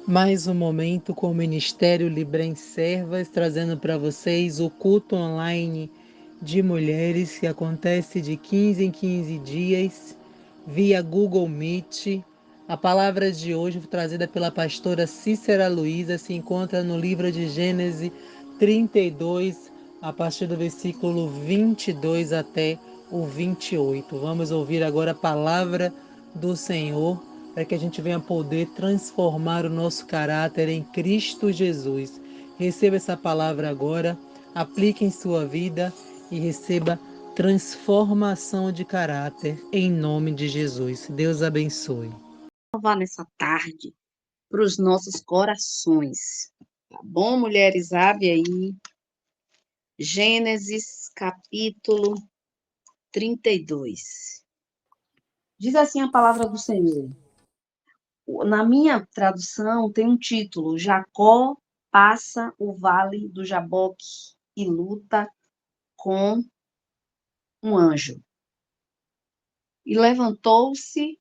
Mais um momento com o Ministério Librem Servas, trazendo para vocês o culto online de mulheres que acontece de 15 em 15 dias via Google Meet. A palavra de hoje, trazida pela pastora Cícera Luiza, se encontra no livro de Gênesis 32, a partir do versículo 22 até o 28. Vamos ouvir agora a palavra do Senhor, para que a gente venha poder transformar o nosso caráter em Cristo Jesus. Receba essa palavra agora, aplique em sua vida e receba transformação de caráter em nome de Jesus. Deus abençoe. Salvar nessa tarde para os nossos corações. Tá bom, mulheres? Abre aí Gênesis capítulo 32. Diz assim a palavra do Senhor. Na minha tradução tem um título: Jacó passa o vale do Jaboque e luta com um anjo. E levantou-se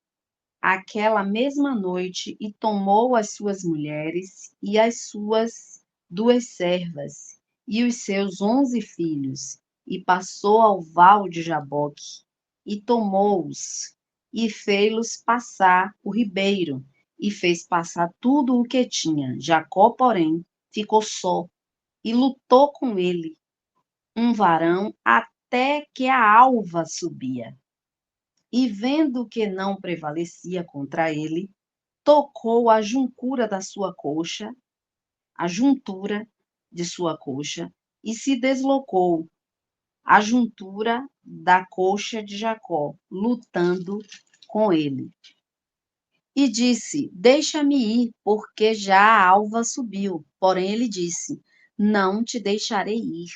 aquela mesma noite e tomou as suas mulheres e as suas 2 servas e os seus 11 filhos e passou ao val de Jaboque e tomou-os e fez-los passar o ribeiro e fez passar tudo o que tinha. Jacó, porém, ficou só e lutou com ele um varão até que a alva subia. E vendo que não prevalecia contra ele, tocou a juntura da sua coxa, a juntura de sua coxa, e se deslocou a juntura da coxa de Jacó, lutando com ele. E disse: Deixa-me ir, porque já a alva subiu. Porém ele disse: Não te deixarei ir,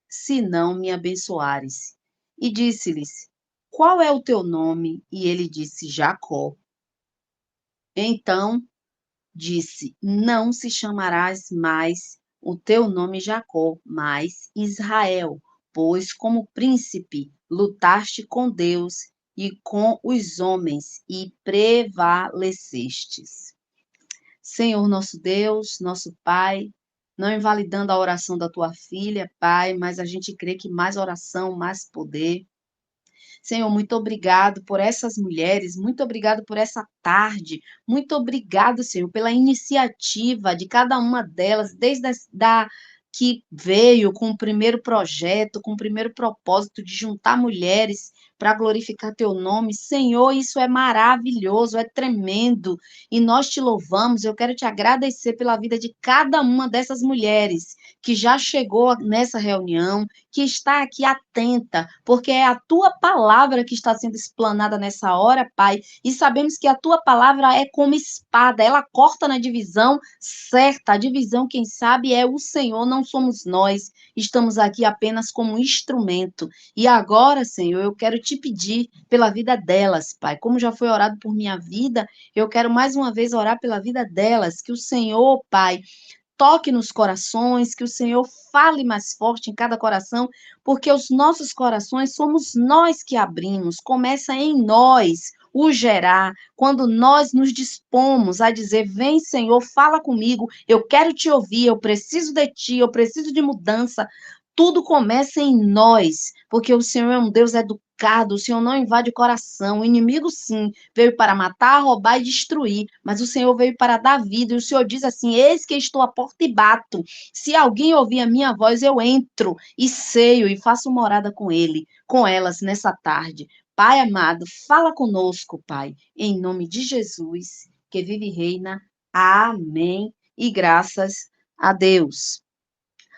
se não me abençoares. E disse-lhes: Qual é o teu nome? E ele disse: Jacó. Então disse: Não se chamarás mais o teu nome Jacó, mas Israel, pois como príncipe lutaste com Deus e com os homens e prevalecestes. Senhor nosso Deus, nosso Pai, não invalidando a oração da tua filha, Pai, mas a gente crê que mais oração, mais poder. Senhor, muito obrigado por essas mulheres, muito obrigado por essa tarde, muito obrigado, Senhor, pela iniciativa de cada uma delas, desde que veio com o primeiro projeto, com o primeiro propósito de juntar mulheres para glorificar teu nome. Senhor, isso é maravilhoso, é tremendo, e nós te louvamos. Eu quero te agradecer pela vida de cada uma dessas mulheres que já chegou nessa reunião, que está aqui atenta, porque é a tua palavra que está sendo explanada nessa hora, Pai, e sabemos que a tua palavra é como espada, ela corta na divisão certa. A divisão, quem sabe, é o Senhor, não somos nós. Estamos aqui apenas como instrumento. E agora, Senhor, eu quero te pedir pela vida delas, Pai. Como já foi orado por minha vida, eu quero mais uma vez orar pela vida delas, que o Senhor, Pai, toque nos corações, que o Senhor fale mais forte em cada coração, porque os nossos corações somos nós que abrimos, começa em nós o gerar, quando nós nos dispomos a dizer: Vem, Senhor, fala comigo, eu quero te ouvir, eu preciso de ti, eu preciso de mudança. Tudo começa em nós, porque o Senhor é um Deus educado, o Senhor não invade o coração. O inimigo, sim, veio para matar, roubar e destruir, mas o Senhor veio para dar vida. E o Senhor diz assim: Eis que estou à porta e bato. Se alguém ouvir a minha voz, eu entro e ceio e faço morada com ele, com elas nessa tarde. Pai amado, fala conosco, Pai, em nome de Jesus, que vive e reina. Amém. E graças a Deus.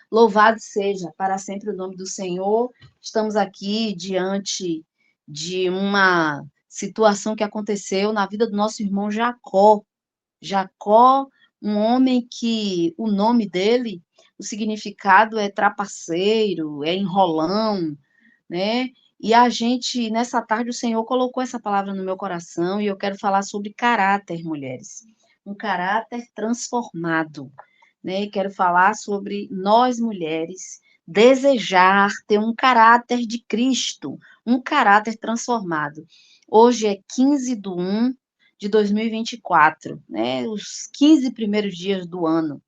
Louvado seja para sempre o nome do Senhor. Estamos aqui diante de uma situação que aconteceu na vida do nosso irmão Jacó. Jacó, um homem que o nome dele, o significado é trapaceiro, é enrolão, né? E a gente, nessa tarde, o Senhor colocou essa palavra no meu coração e eu quero falar sobre caráter, mulheres. Um caráter transformado, né? Quero falar sobre nós mulheres desejar ter um caráter de Cristo, um caráter transformado. Hoje é 15/1 de 2024, né? Os 15 primeiros dias do ano.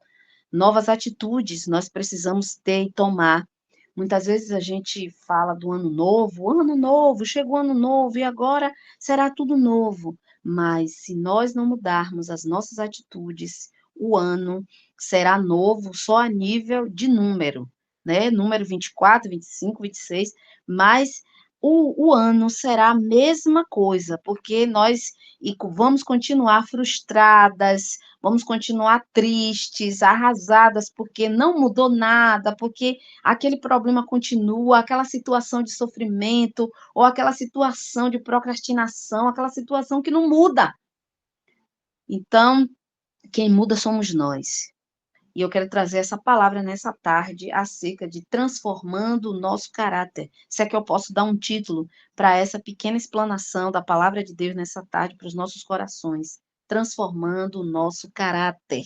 Novas atitudes nós precisamos ter e tomar. Muitas vezes a gente fala do ano novo, chegou o ano novo e agora será tudo novo. Mas se nós não mudarmos as nossas atitudes, o ano será novo só a nível de número, né? Número 24, 25, 26, mas o ano será a mesma coisa, porque nós vamos continuar frustradas, vamos continuar tristes, arrasadas, porque não mudou nada, porque aquele problema continua, aquela situação de sofrimento, ou aquela situação de procrastinação, aquela situação que não muda. Então, quem muda somos nós. E eu quero trazer essa palavra nessa tarde acerca de transformando o nosso caráter. Se é que eu posso dar um título para essa pequena explanação da palavra de Deus nessa tarde para os nossos corações. Transformando o nosso caráter.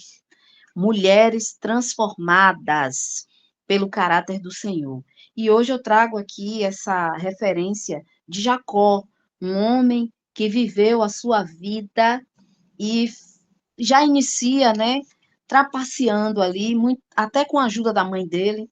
Mulheres transformadas pelo caráter do Senhor. E hoje eu trago aqui essa referência de Jacó, um homem que viveu a sua vida e já inicia, né, trapaceando ali, muito, até com a ajuda da mãe dele,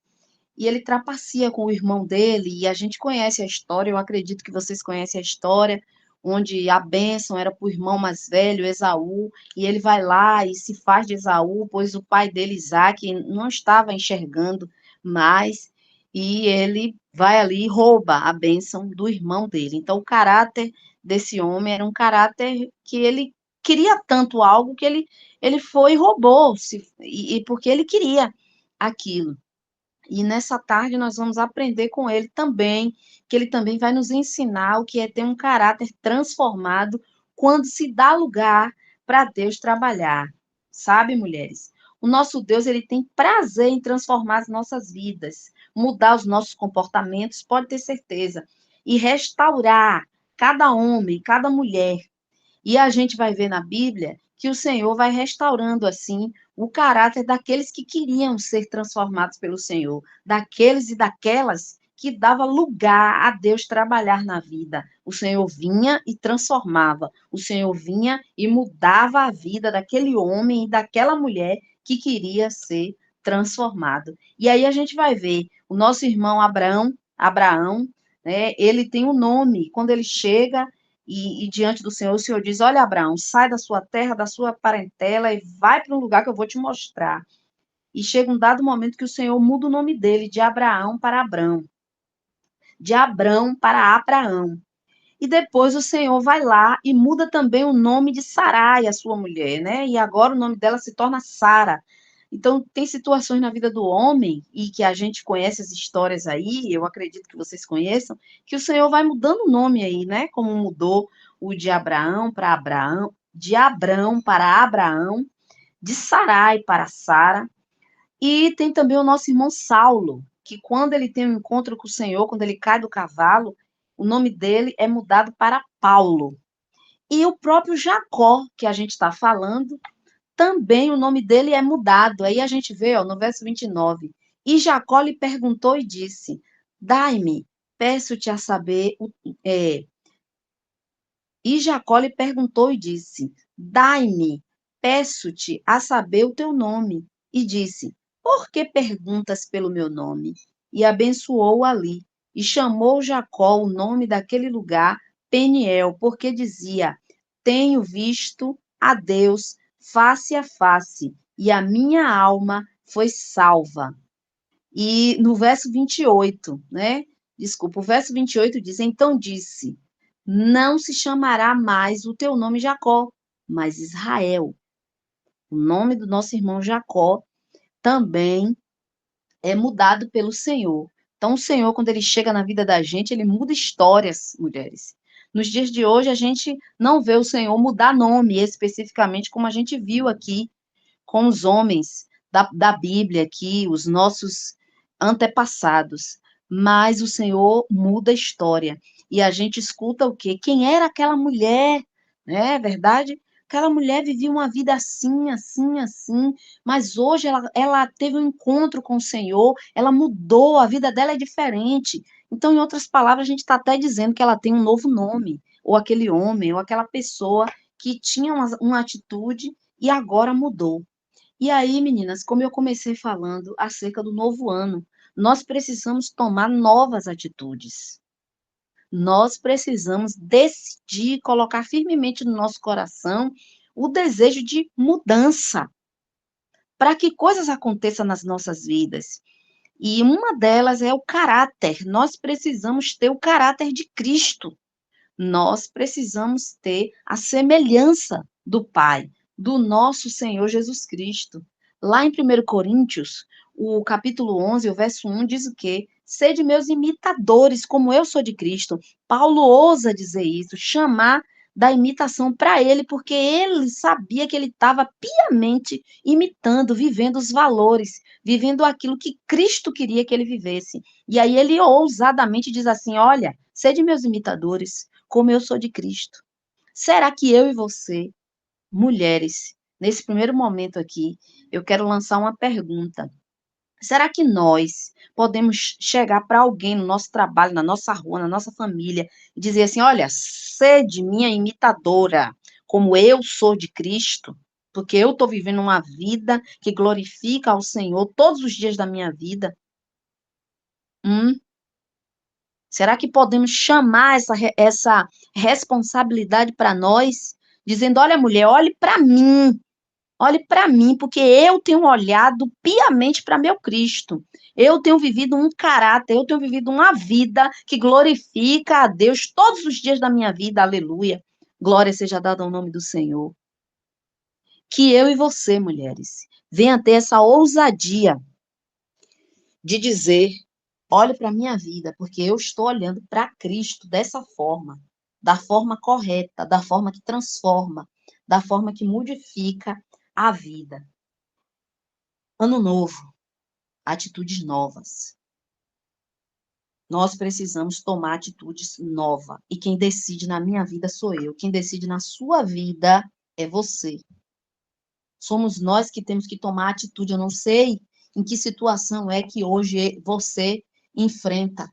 e ele trapaceia com o irmão dele, e a gente conhece a história, eu acredito que vocês conhecem a história, onde a bênção era para o irmão mais velho, Esaú, e ele vai lá e se faz de Esaú, pois o pai dele, Isaque, não estava enxergando mais, e ele vai ali e rouba a bênção do irmão dele. Então, o caráter desse homem era um caráter que ele queria tanto algo que ele foi e roubou, e porque ele queria aquilo. E nessa tarde nós vamos aprender com ele também, que ele também vai nos ensinar o que é ter um caráter transformado quando se dá lugar para Deus trabalhar. Sabe, mulheres? O nosso Deus, ele tem prazer em transformar as nossas vidas, mudar os nossos comportamentos, pode ter certeza, e restaurar cada homem, cada mulher. E a gente vai ver na Bíblia que o Senhor vai restaurando assim o caráter daqueles que queriam ser transformados pelo Senhor, daqueles e daquelas que dava lugar a Deus trabalhar na vida. O Senhor vinha e transformava, o Senhor vinha e mudava a vida daquele homem e daquela mulher que queria ser transformado. E aí a gente vai ver o nosso irmão Abraão, né, ele tem um nome, quando ele chega e diante do Senhor, o Senhor diz: Olha, Abraão, sai da sua terra, da sua parentela e vai para um lugar que eu vou te mostrar. E chega um dado momento que o Senhor muda o nome dele de Abraão para Abrão, de Abrão para Abraão. E depois o Senhor vai lá e muda também o nome de Sarai, a sua mulher, né? E agora o nome dela se torna Sara. Então, tem situações na vida do homem, e que a gente conhece as histórias aí, eu acredito que vocês conheçam, que o Senhor vai mudando o nome aí, né? Como mudou o de Abraão para Abraão, de Abrão para Abraão, de Sarai para Sara. E tem também o nosso irmão Saulo, que quando ele tem um encontro com o Senhor, quando ele cai do cavalo, o nome dele é mudado para Paulo. E o próprio Jacó, que a gente está falando, também o nome dele é mudado. Aí a gente vê, ó, no verso 29. E Jacó lhe perguntou e disse: Dai-me, peço-te a saber. E Jacó lhe perguntou e disse: Dai-me, peço-te a saber o teu nome. E disse: Por que perguntas pelo meu nome? E abençoou ali. E chamou Jacó o nome daquele lugar Peniel, porque dizia: Tenho visto a Deus face a face, e a minha alma foi salva. E no verso 28, né? Desculpa, o verso 28 diz: Então disse: Não se chamará mais o teu nome Jacó, mas Israel. O nome do nosso irmão Jacó também é mudado pelo Senhor. Então, o Senhor, quando ele chega na vida da gente, ele muda histórias, mulheres. Nos dias de hoje, a gente não vê o Senhor mudar nome, especificamente como a gente viu aqui com os homens da Bíblia aqui, os nossos antepassados. Mas o Senhor muda a história. E a gente escuta o quê? Quem era aquela mulher? Né? É verdade? Aquela mulher vivia uma vida assim, assim, assim, mas hoje ela teve um encontro com o Senhor, ela mudou, a vida dela é diferente. Então, em outras palavras, a gente está até dizendo que ela tem um novo nome, ou aquele homem, ou aquela pessoa que tinha uma atitude e agora mudou. E aí, meninas, como eu comecei falando acerca do novo ano, nós precisamos tomar novas atitudes. Nós precisamos decidir, colocar firmemente no nosso coração o desejo de mudança, para que coisas aconteçam nas nossas vidas. E uma delas é o caráter. Nós precisamos ter o caráter de Cristo. Nós precisamos ter a semelhança do Pai, do nosso Senhor Jesus Cristo. Lá em 1 Coríntios, o capítulo 11, o verso 1 diz o quê? Sede meus imitadores, como eu sou de Cristo. Paulo ousa dizer isso, chamar da imitação para ele, porque ele sabia que ele estava piamente imitando, vivendo os valores, vivendo aquilo que Cristo queria que ele vivesse. E aí ele ousadamente diz assim: olha, sede meus imitadores, como eu sou de Cristo. Será que eu e você, mulheres, nesse primeiro momento aqui, eu quero lançar uma pergunta. Será que nós podemos chegar para alguém no nosso trabalho, na nossa rua, na nossa família, e dizer assim: olha, sede minha imitadora, como eu sou de Cristo? Porque eu estou vivendo uma vida que glorifica ao Senhor todos os dias da minha vida. Será que podemos chamar essa responsabilidade para nós, dizendo: olha, mulher, olhe para mim, porque eu tenho olhado piamente para meu Cristo. Eu tenho vivido um caráter, eu tenho vivido uma vida que glorifica a Deus todos os dias da minha vida, aleluia. Glória seja dada ao nome do Senhor. Que eu e você, mulheres, venha ter essa ousadia de dizer: olhe para a minha vida, porque eu estou olhando para Cristo dessa forma, da forma correta, da forma que transforma, da forma que modifica a vida. Ano novo, atitudes novas. Nós precisamos tomar atitudes novas. E quem decide na minha vida sou eu. Quem decide na sua vida é você. Somos nós que temos que tomar atitude. Eu não sei em que situação é que hoje você enfrenta,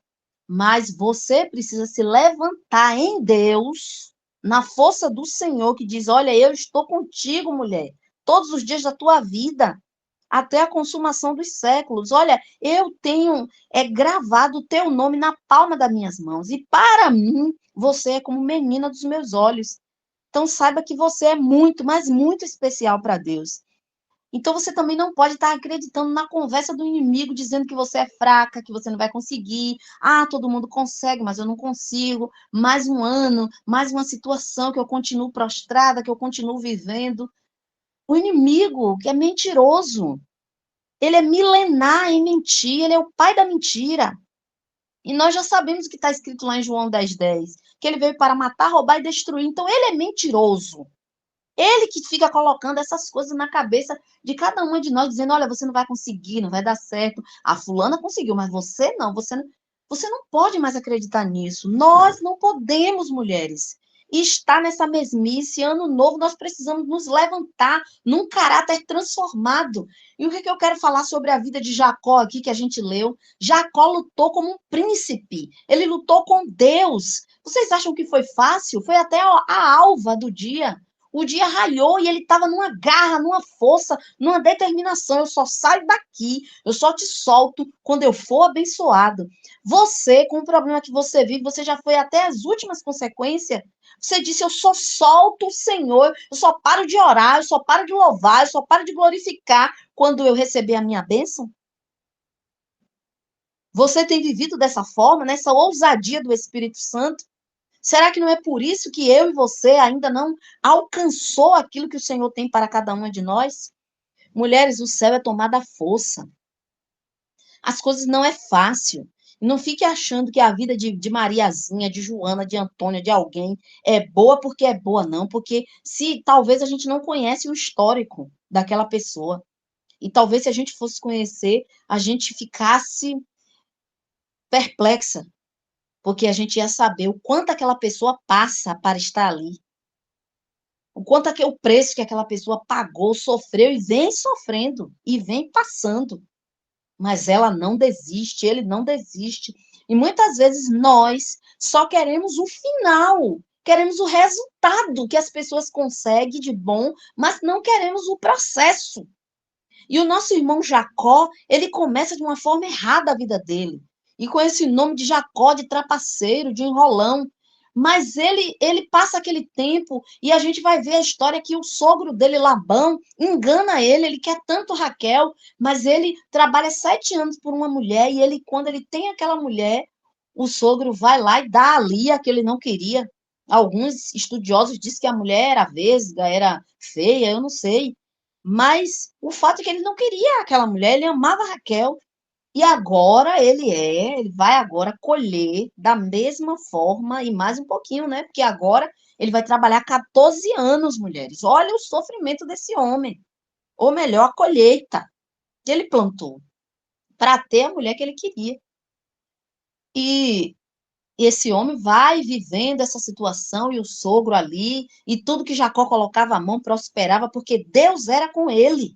mas você precisa se levantar em Deus, na força do Senhor, que diz: olha, eu estou contigo, mulher, todos os dias da tua vida, até a consumação dos séculos. Olha, eu tenho gravado o teu nome na palma das minhas mãos, e para mim, você é como menina dos meus olhos. Então, saiba que você é muito, mas muito especial para Deus. Então, você também não pode estar acreditando na conversa do inimigo, dizendo que você é fraca, que você não vai conseguir. Ah, todo mundo consegue, mas eu não consigo. Mais um ano, mais uma situação que eu continuo prostrada, que eu continuo vivendo. O inimigo, que é mentiroso, ele é milenar em mentir, ele é o pai da mentira. E nós já sabemos o que está escrito lá em João 10:10, que ele veio para matar, roubar e destruir. Então, ele é mentiroso. Ele que fica colocando essas coisas na cabeça de cada uma de nós, dizendo: olha, você não vai conseguir, não vai dar certo. A fulana conseguiu, mas você não pode mais acreditar nisso. Nós não podemos, mulheres, estar nessa mesmice. Ano novo, nós precisamos nos levantar num caráter transformado. E o que eu quero falar sobre a vida de Jacó aqui, que a gente leu? Jacó lutou como um príncipe. Ele lutou com Deus. Vocês acham que foi fácil? Foi até a alva do dia. O dia raiou e ele estava numa garra, numa força, numa determinação. Eu só saio daqui, eu só te solto quando eu for abençoado. Você, com o problema que você vive, você já foi até as últimas consequências. Você disse: eu só solto o Senhor, eu só paro de orar, eu só paro de louvar, eu só paro de glorificar quando eu receber a minha bênção. Você tem vivido dessa forma, nessa ousadia do Espírito Santo? Será que não é por isso que eu e você ainda não alcançou aquilo que o Senhor tem para cada uma de nós? Mulheres, o céu é tomada à força. As coisas não é fácil. Não fique achando que a vida de Mariazinha, de Joana, de Antônia, de alguém é boa porque é boa, não. Porque se talvez a gente não conhece o histórico daquela pessoa. E talvez se a gente fosse conhecer, a gente ficasse perplexa. Porque a gente ia saber o quanto aquela pessoa passa para estar ali. O quanto é o preço que aquela pessoa pagou, sofreu e vem sofrendo, e vem passando. Mas ela não desiste, ele não desiste. E muitas vezes nós só queremos o final queremos o resultado que as pessoas conseguem de bom, mas não queremos o processo. E o nosso irmão Jacó, ele começa de uma forma errada a vida dele. E com esse nome de Jacó, de trapaceiro, de enrolão. Mas ele passa aquele tempo e a gente vai ver a história que o sogro dele, Labão, engana ele quer tanto Raquel, mas ele trabalha 7 anos por uma mulher e ele, quando ele tem aquela mulher, o sogro vai lá e dá a Lia que ele não queria. Alguns estudiosos dizem que a mulher era vesga, era feia, eu não sei. Mas o fato é que ele não queria aquela mulher, ele amava a Raquel. E agora ele vai agora colher da mesma forma e mais um pouquinho, né? Porque agora ele vai trabalhar 14 anos, mulheres. Olha o sofrimento desse homem. Ou melhor, a colheita que ele plantou para ter a mulher que ele queria. E esse homem vai vivendo essa situação e o sogro ali, e tudo que Jacó colocava a mão prosperava, porque Deus era com ele.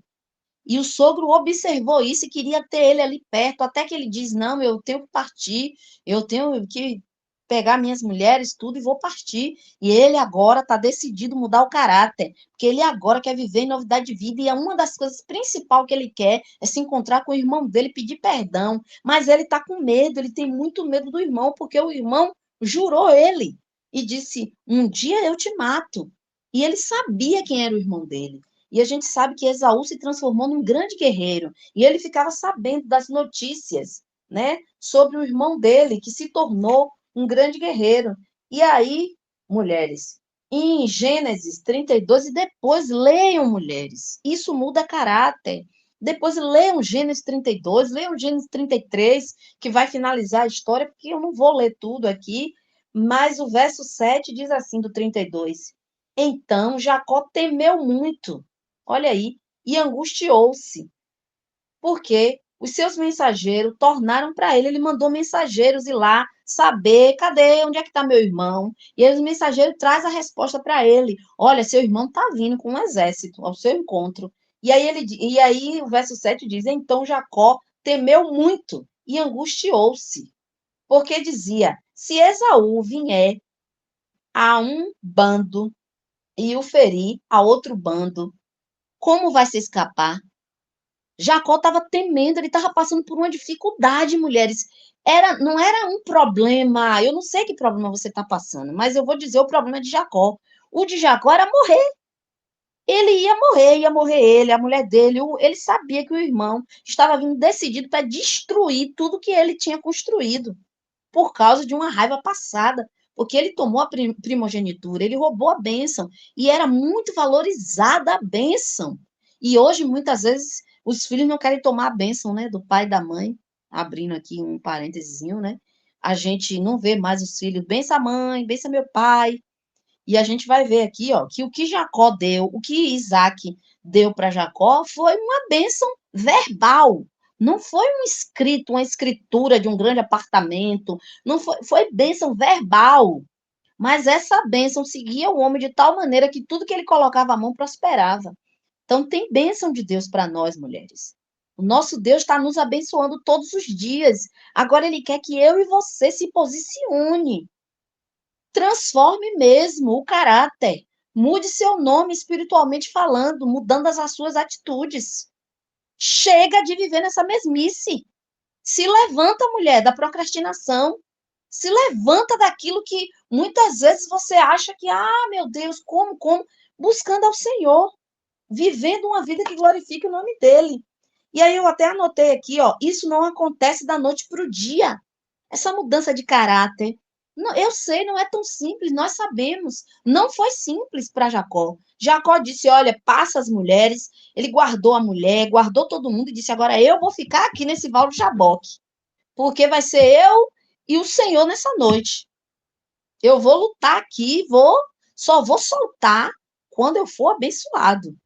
E o sogro observou isso e queria ter ele ali perto, até que ele diz: Não, eu tenho que partir, eu tenho que pegar minhas mulheres, tudo, e vou partir. E ele agora está decidido mudar o caráter, porque ele agora quer viver em novidade de vida, e é uma das coisas principais que ele quer é se encontrar com o irmão dele, pedir perdão. Mas ele está com medo, ele tem muito medo do irmão, porque o irmão jurou ele e disse: Um dia eu te mato. E ele sabia quem era o irmão dele. E a gente sabe que Esaú se transformou num grande guerreiro. E ele ficava sabendo das notícias, né, sobre o irmão dele, que se tornou um grande guerreiro. E aí, mulheres, em Gênesis 32, e depois leiam, mulheres, isso muda caráter. Depois leiam Gênesis 32, leiam Gênesis 33, que vai finalizar a história, porque eu não vou ler tudo aqui, mas o verso 7 diz assim, do 32. Então Jacó temeu muito, olha aí, e angustiou-se, porque os seus mensageiros tornaram para ele, ele mandou mensageiros ir lá saber, cadê, onde é que está meu irmão? E aí os mensageiros trazem a resposta para ele, olha, seu irmão está vindo com um exército ao seu encontro. E aí o verso 7 diz, então Jacó temeu muito e angustiou-se, porque dizia, se Esaú vier a um bando e o ferir a outro bando, como vai se escapar? Jacó estava temendo, ele estava passando por uma dificuldade, mulheres. Não era um problema, eu não sei que problema você está passando, mas eu vou dizer o problema de Jacó. O de Jacó era morrer. Ele ia morrer ele, a mulher dele. Ele sabia que o irmão estava vindo decidido para destruir tudo que ele tinha construído, por causa de uma raiva passada, porque ele tomou a primogenitura, ele roubou a bênção, e era muito valorizada a bênção. E hoje, muitas vezes, os filhos não querem tomar a bênção, né, do pai e da mãe, abrindo aqui um parênteses, né? A gente não vê mais os filhos, bença a mãe, bença meu pai, e a gente vai ver aqui, ó, que o que Jacó deu, o que Isaac deu para Jacó foi uma bênção verbal. Não foi um escrito, uma escritura de um grande apartamento, não foi bênção verbal. Mas essa bênção seguia o homem de tal maneira que tudo que ele colocava a mão prosperava. Então tem bênção de Deus para nós, mulheres. O nosso Deus está nos abençoando todos os dias. Agora ele quer que eu e você se posicione. Transforme mesmo o caráter. Mude seu nome espiritualmente falando, mudando as suas atitudes. Chega de viver nessa mesmice. Se levanta, mulher, da procrastinação. Se levanta daquilo que muitas vezes você acha que, meu Deus, como? Buscando ao Senhor. Vivendo uma vida que glorifique o nome dele. E aí eu até anotei aqui, ó, isso não acontece da noite para o dia. Essa mudança de caráter, não, eu sei, não é tão simples, nós sabemos. Não foi simples para Jacó. Jacó disse: Olha, passa as mulheres. Ele guardou a mulher, guardou todo mundo e disse: Agora eu vou ficar aqui nesse val de Jaboque, porque vai ser eu e o Senhor nessa noite. Eu vou lutar aqui, só vou soltar quando eu for abençoado.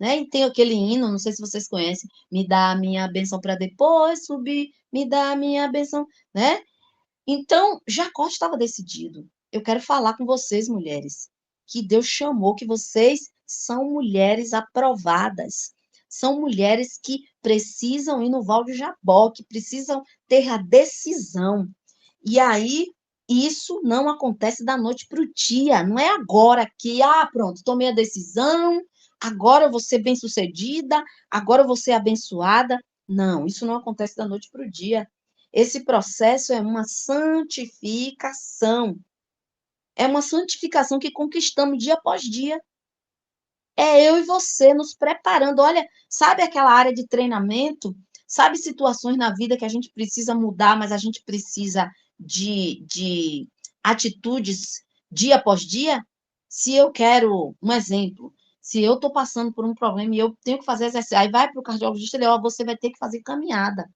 Né? E tem aquele hino, não sei se vocês conhecem, me dá a minha benção para depois subir, me dá a minha benção, né? Então, Jacó estava decidido. Eu quero falar com vocês, mulheres, que Deus chamou, que vocês são mulheres aprovadas. São mulheres que precisam ir no Val de Jabó, que precisam ter a decisão. E aí, Isso não acontece da noite para o dia. Não é agora que, pronto, tomei a decisão, agora eu vou ser bem-sucedida, agora eu vou ser abençoada. Não, isso não acontece da noite para o dia. Esse processo é uma santificação. É uma santificação que conquistamos dia após dia. É eu e você nos preparando. Olha, sabe aquela área de treinamento? Sabe situações na vida que a gente precisa mudar, mas a gente precisa de atitudes dia após dia? Se eu quero, um exemplo, se eu estou passando por um problema e eu tenho que fazer exercício, aí vai para o cardiologista e ele, ó, você vai ter que fazer caminhada.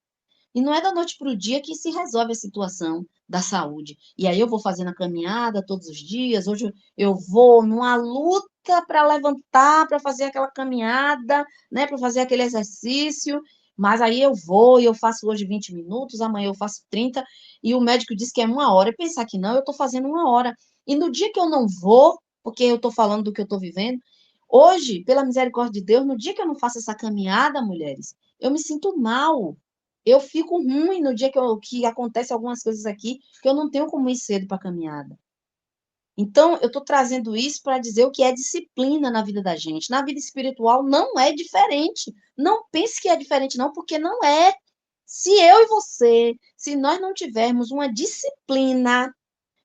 E não é da noite para o dia que se resolve a situação da saúde. E aí eu vou fazendo a caminhada todos os dias. Hoje eu vou numa luta para levantar, para fazer aquela caminhada, né, para fazer aquele exercício. Mas aí eu vou e eu faço hoje 20 minutos, amanhã eu faço 30, e o médico diz que é 1 hora. Eu pensar que não, eu estou fazendo 1 hora. E no dia que eu não vou, porque eu estou falando do que eu estou vivendo, hoje, pela misericórdia de Deus, no dia que eu não faço essa caminhada, mulheres, eu me sinto mal. Eu fico ruim no dia que acontece algumas coisas aqui, que eu não tenho como ir cedo para a caminhada. Então, eu estou trazendo isso para dizer o que é disciplina na vida da gente. Na vida espiritual não é diferente. Não pense que é diferente, não, porque não é. Se eu e você, se nós não tivermos uma disciplina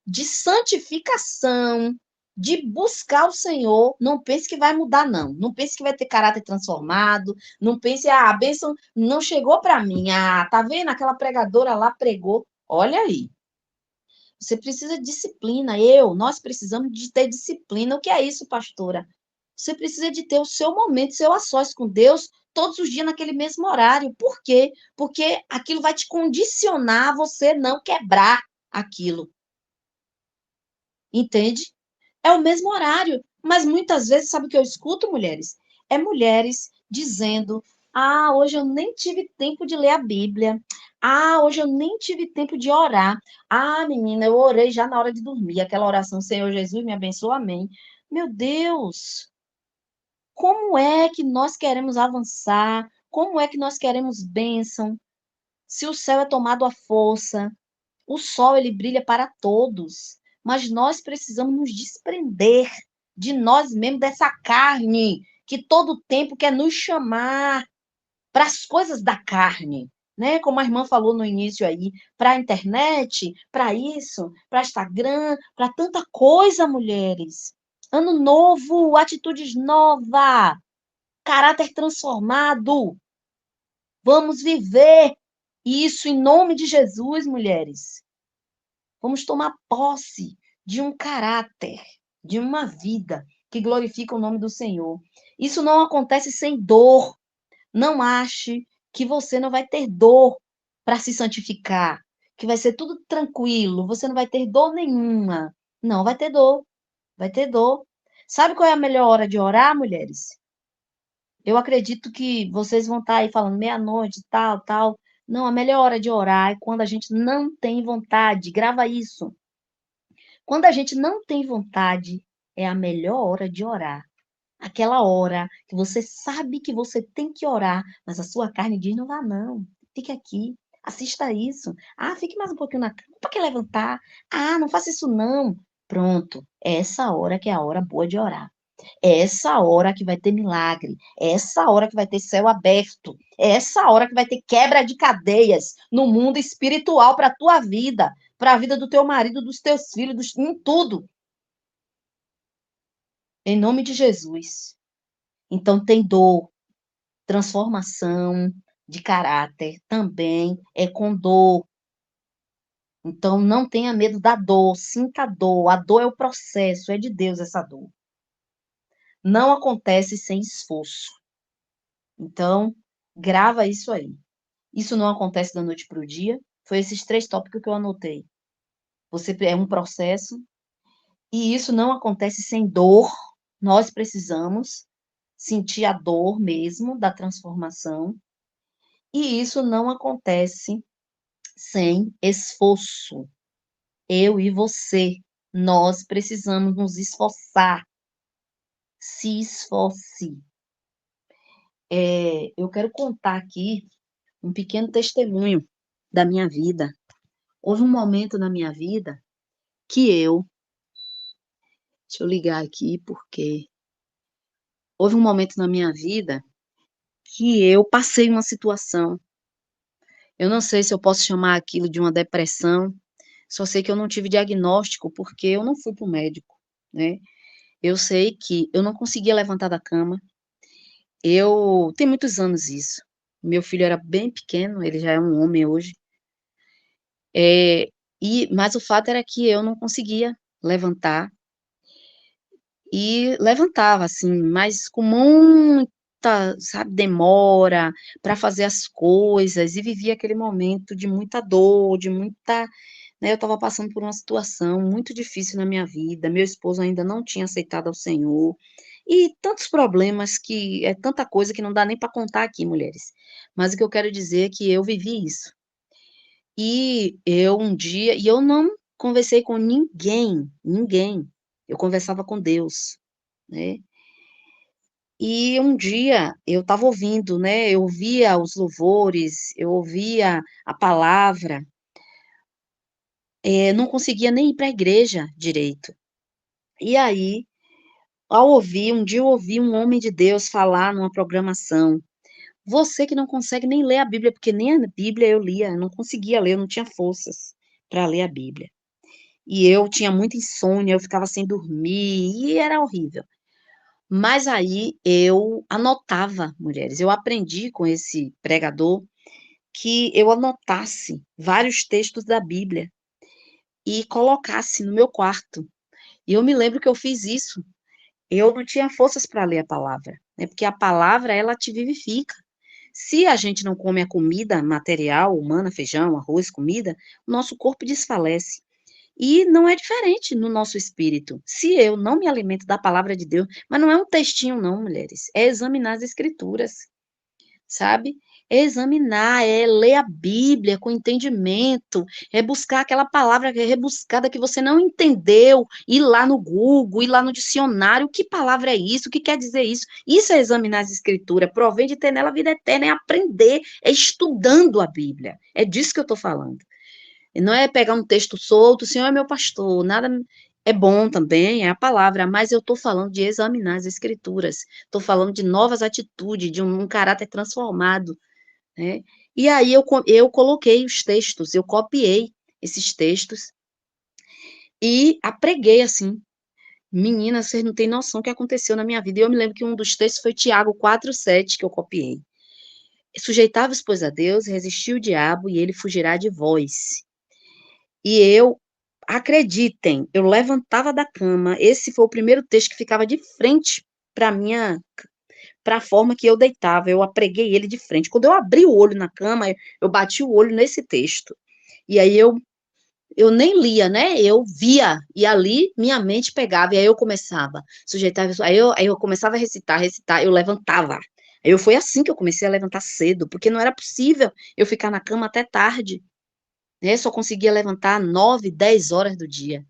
de santificação, de buscar o Senhor, não pense que vai mudar, não. Não pense que vai ter caráter transformado. Não pense, a bênção não chegou para mim. Tá vendo? Aquela pregadora lá pregou. Olha aí. Você precisa de disciplina. Nós precisamos de ter disciplina. O que é isso, pastora? Você precisa de ter o seu momento, seu a sós com Deus, todos os dias naquele mesmo horário. Por quê? Porque aquilo vai te condicionar a você não quebrar aquilo. Entende? É o mesmo horário, mas muitas vezes, sabe o que eu escuto, mulheres? É mulheres dizendo: hoje eu nem tive tempo de ler a Bíblia. Hoje eu nem tive tempo de orar. Menina, eu orei já na hora de dormir. Aquela oração, Senhor Jesus, me abençoa, amém. Meu Deus, como é que nós queremos avançar? Como é que nós queremos bênção? Se o céu é tomado à força, o sol, ele brilha para todos, mas nós precisamos nos desprender de nós mesmos, dessa carne, que todo tempo quer nos chamar para as coisas da carne, né? Como a irmã falou no início aí, para a internet, para isso, para Instagram, para tanta coisa, mulheres. Ano novo, atitudes novas, caráter transformado. Vamos viver isso em nome de Jesus, mulheres. Vamos tomar posse de um caráter, de uma vida que glorifica o nome do Senhor. Isso não acontece sem dor. Não ache que você não vai ter dor para se santificar, que vai ser tudo tranquilo, você não vai ter dor nenhuma. Não, vai ter dor, vai ter dor. Sabe qual é a melhor hora de orar, mulheres? Eu acredito que vocês vão estar aí falando meia-noite, tal, tal. Não, a melhor hora de orar é quando a gente não tem vontade. Grava isso. Quando a gente não tem vontade, é a melhor hora de orar. Aquela hora que você sabe que você tem que orar, mas a sua carne diz: não vá, não. Fique aqui. Assista isso. Fique mais um pouquinho na cama. Para que levantar? Não faça isso, não. Pronto. É essa hora que é a hora boa de orar. É essa hora que vai ter milagre. É essa hora que vai ter céu aberto. É essa hora que vai ter quebra de cadeias no mundo espiritual para a tua vida, para a vida do teu marido, dos teus filhos, em tudo. Em nome de Jesus. Então tem dor, transformação de caráter também é com dor. Então não tenha medo da dor, sinta a dor. A dor é o processo, é de Deus essa dor. Não acontece sem esforço. Então, grava isso aí. Isso não acontece da noite para o dia. Foi esses 3 tópicos que eu anotei. Você é um processo e isso não acontece sem dor. Nós precisamos sentir a dor mesmo da transformação. E isso não acontece sem esforço. Eu e você, nós precisamos nos esforçar. Se esforce. Eu quero contar aqui um pequeno testemunho da minha vida. Houve um momento na minha vida que deixa eu ligar aqui, porque houve um momento na minha vida que eu passei uma situação. Eu não sei se eu posso chamar aquilo de uma depressão, só sei que eu não tive diagnóstico porque eu não fui para o médico, né? Eu sei que eu não conseguia levantar da cama. Tem muitos anos isso. Meu filho era bem pequeno, ele já é um homem hoje. Mas o fato era que eu não conseguia levantar e levantava, assim, mas com muita, sabe, demora para fazer as coisas e vivia aquele momento de muita dor, de muita, né, eu estava passando por uma situação muito difícil na minha vida, meu esposo ainda não tinha aceitado ao Senhor, e tantos problemas que é tanta coisa que não dá nem para contar aqui, mulheres. Mas o que eu quero dizer é que eu vivi isso. E eu não conversei com ninguém, ninguém. Eu conversava com Deus, né. E um dia eu estava ouvindo, né, eu ouvia os louvores, eu ouvia a palavra, não conseguia nem ir para a igreja direito. E aí, um dia eu ouvi um homem de Deus falar numa programação: "Você que não consegue nem ler a Bíblia", porque nem a Bíblia eu lia, eu não conseguia ler, eu não tinha forças para ler a Bíblia. E eu tinha muita insônia, eu ficava sem dormir, e era horrível. Mas aí eu anotava, mulheres, eu aprendi com esse pregador que eu anotasse vários textos da Bíblia e colocasse no meu quarto. E eu me lembro que eu fiz isso. Eu não tinha forças para ler a palavra, né? Porque a palavra ela te vivifica. Se a gente não come a comida material, humana, feijão, arroz, comida, o nosso corpo desfalece. E não é diferente no nosso espírito. Se eu não me alimento da palavra de Deus, mas não é um textinho não, mulheres, é examinar as escrituras, sabe? É examinar, é ler a Bíblia com entendimento, é buscar aquela palavra que é rebuscada que você não entendeu, ir lá no Google, ir lá no dicionário, que palavra é isso, o que quer dizer isso? Isso é examinar as escrituras, provém de ter nela a vida eterna, é aprender, é estudando a Bíblia, é disso que eu estou falando. E não é pegar um texto solto, o Senhor é meu pastor, nada é bom também, é a palavra, mas eu estou falando de examinar as escrituras, estou falando de novas atitudes, de um caráter transformado, né? E aí eu coloquei os textos, eu copiei esses textos e apreguei assim. Menina, vocês não têm noção o que aconteceu na minha vida. E eu me lembro que um dos textos foi Tiago 4:7 que eu copiei. Sujeitai-vos, pois, a Deus, resistiu o diabo e ele fugirá de vós. E eu, acreditem, eu levantava da cama, esse foi o primeiro texto que ficava de frente para a forma que eu deitava, eu apreguei ele de frente. Quando eu abri o olho na cama, eu bati o olho nesse texto. E aí eu nem lia, né? Eu via, e ali minha mente pegava, e aí eu começava, sujeitava, aí eu começava a recitar, eu levantava. Foi assim que eu comecei a levantar cedo, porque não era possível eu ficar na cama até tarde, né? Só conseguia levantar 9, 10 horas do dia.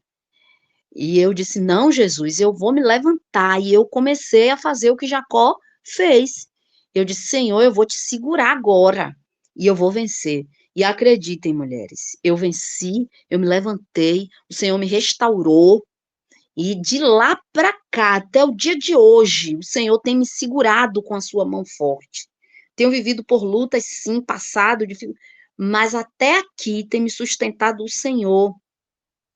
E eu disse: "Não, Jesus, eu vou me levantar", e eu comecei a fazer o que Jacó fez. Eu disse: "Senhor, eu vou te segurar agora, e eu vou vencer". E acreditem, mulheres, eu venci, eu me levantei, o Senhor me restaurou, e de lá para cá, até o dia de hoje, o Senhor tem me segurado com a sua mão forte. Tenho vivido por lutas, sim, passado, mas até aqui tem me sustentado o Senhor.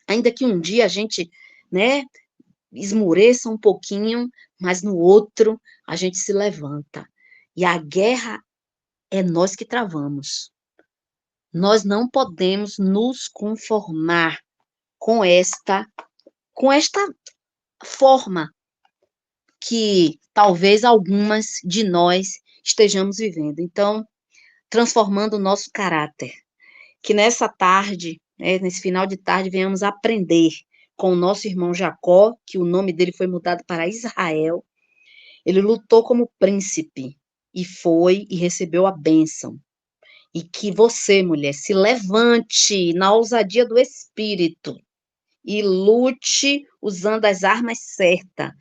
Ainda que um dia a gente, né, esmoreça um pouquinho, mas no outro a gente se levanta. E a guerra é nós que travamos. Nós não podemos nos conformar com esta forma que talvez algumas de nós estejamos vivendo. Então, transformando o nosso caráter. Que nessa tarde, né, nesse final de tarde, venhamos aprender com o nosso irmão Jacó, que o nome dele foi mudado para Israel. Ele lutou como príncipe e foi e recebeu a bênção. E que você, mulher, se levante na ousadia do espírito e lute usando as armas certas.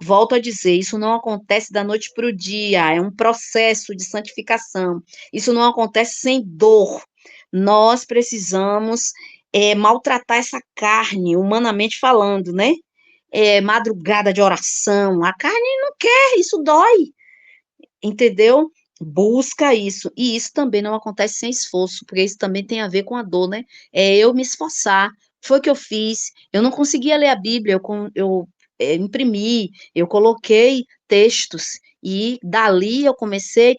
Volto a dizer, isso não acontece da noite para o dia, é um processo de santificação. Isso não acontece sem dor. Nós precisamos maltratar essa carne, humanamente falando, né? Madrugada de oração, a carne não quer, isso dói, entendeu? Busca isso. E isso também não acontece sem esforço, porque isso também tem a ver com a dor, né? É eu me esforçar. Foi o que eu fiz. Eu não conseguia ler a Bíblia, eu imprimi, eu coloquei textos. E dali eu comecei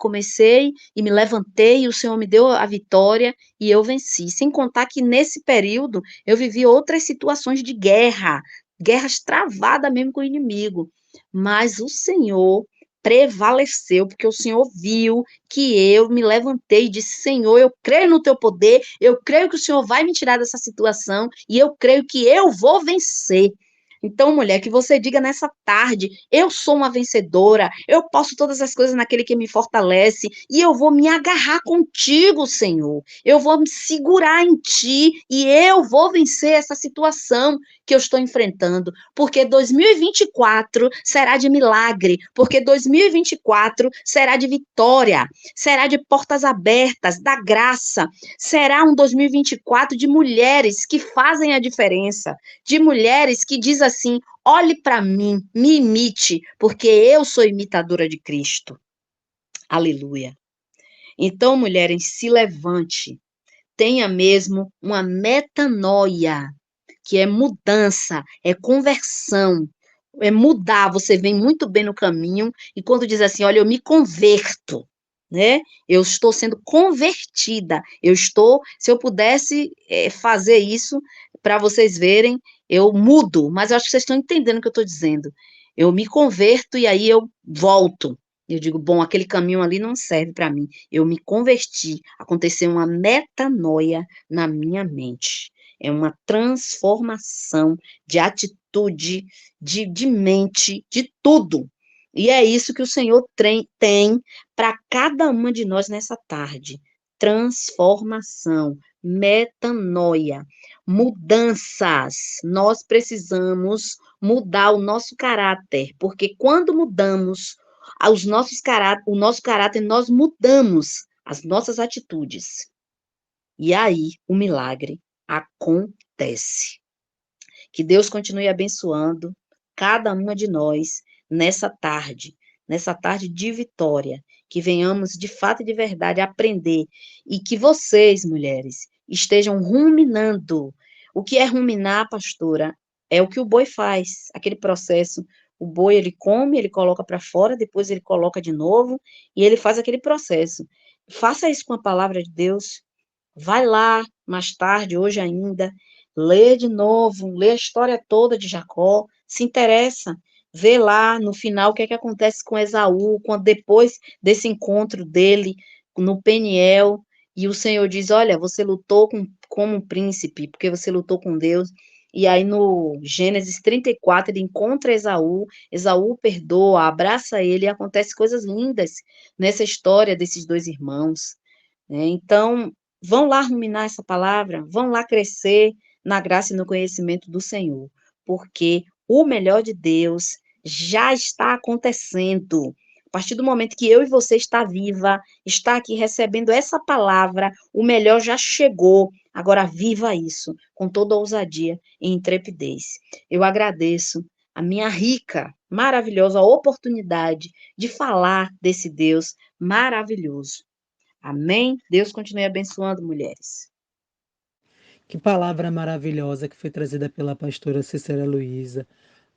e me levantei, e o Senhor me deu a vitória e eu venci. Sem contar que nesse período eu vivi outras situações de guerra, guerras travadas mesmo com o inimigo. Mas o Senhor prevaleceu, porque o Senhor viu que eu me levantei e disse: Senhor, eu creio no teu poder, eu creio que o Senhor vai me tirar dessa situação e eu creio que eu vou vencer. Então, mulher, que você diga nessa tarde: eu sou uma vencedora, eu posso todas as coisas naquele que me fortalece, e eu vou me agarrar contigo, Senhor. Eu vou me segurar em ti e eu vou vencer essa situação que eu estou enfrentando, porque 2024 será de milagre, porque 2024 será de vitória, será de portas abertas, da graça, será um 2024 de mulheres que fazem a diferença, de mulheres que diz assim: olhe para mim, me imite, porque eu sou imitadora de Cristo. Aleluia. Então, mulheres, se levante, tenha mesmo uma metanoia, que é mudança, é conversão, é mudar. Você vem muito bem no caminho, e quando diz assim: olha, eu me converto, né? Eu estou sendo convertida. Se eu pudesse fazer isso para vocês verem, eu mudo, mas eu acho que vocês estão entendendo o que eu estou dizendo. Eu me converto e aí eu volto. Eu digo: bom, aquele caminho ali não serve para mim. Eu me converti, aconteceu uma metanoia na minha mente. É uma transformação de atitude, de mente, de tudo. E é isso que o Senhor tem para cada uma de nós nessa tarde. Transformação, metanoia, mudanças. Nós precisamos mudar o nosso caráter, porque quando mudamos o nosso caráter, nós mudamos as nossas atitudes. E aí o milagre acontece. Que Deus continue abençoando cada uma de nós nessa tarde de vitória, que venhamos de fato e de verdade aprender e que vocês, mulheres, estejam ruminando. O que é ruminar, pastora? É o que o boi faz, aquele processo. O boi ele come, ele coloca para fora, depois ele coloca de novo e ele faz aquele processo. Faça isso com a palavra de Deus. Vai lá mais tarde, hoje ainda, lê de novo, lê a história toda de Jacó, se interessa, vê lá no final o que é que acontece com Esaú, quando depois desse encontro dele no Peniel, e o Senhor diz: olha, você lutou como um príncipe, porque você lutou com Deus. E aí no Gênesis 34 ele encontra Esaú, Esaú perdoa, abraça ele, e acontece coisas lindas nessa história desses dois irmãos, né? Então, vão lá ruminar essa palavra, vão lá crescer na graça e no conhecimento do Senhor, porque o melhor de Deus já está acontecendo. A partir do momento que eu e você está viva, está aqui recebendo essa palavra, o melhor já chegou. Agora viva isso com toda ousadia e intrepidez. Eu agradeço a minha rica, maravilhosa oportunidade de falar desse Deus maravilhoso. Amém? Deus continue abençoando, mulheres. Que palavra maravilhosa que foi trazida pela pastora Cícera Luiza.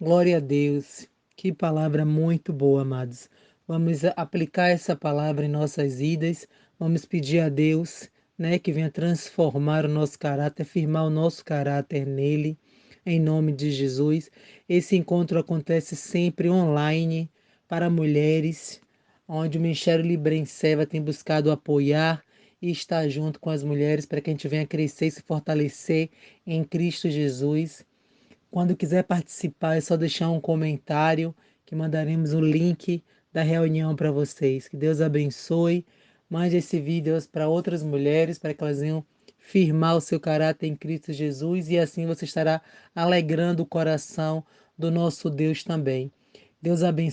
Glória a Deus. Que palavra muito boa, amados. Vamos aplicar essa palavra em nossas vidas. Vamos pedir a Deus, né, que venha transformar o nosso caráter, firmar o nosso caráter nele, em nome de Jesus. Esse encontro acontece sempre online para mulheres, onde o Ministério Libre em Seva tem buscado apoiar e estar junto com as mulheres para que a gente venha crescer e se fortalecer em Cristo Jesus. Quando quiser participar, é só deixar um comentário que mandaremos o link da reunião para vocês. Que Deus abençoe. Mande esse vídeo para outras mulheres para que elas venham firmar o seu caráter em Cristo Jesus e assim você estará alegrando o coração do nosso Deus também. Deus abençoe.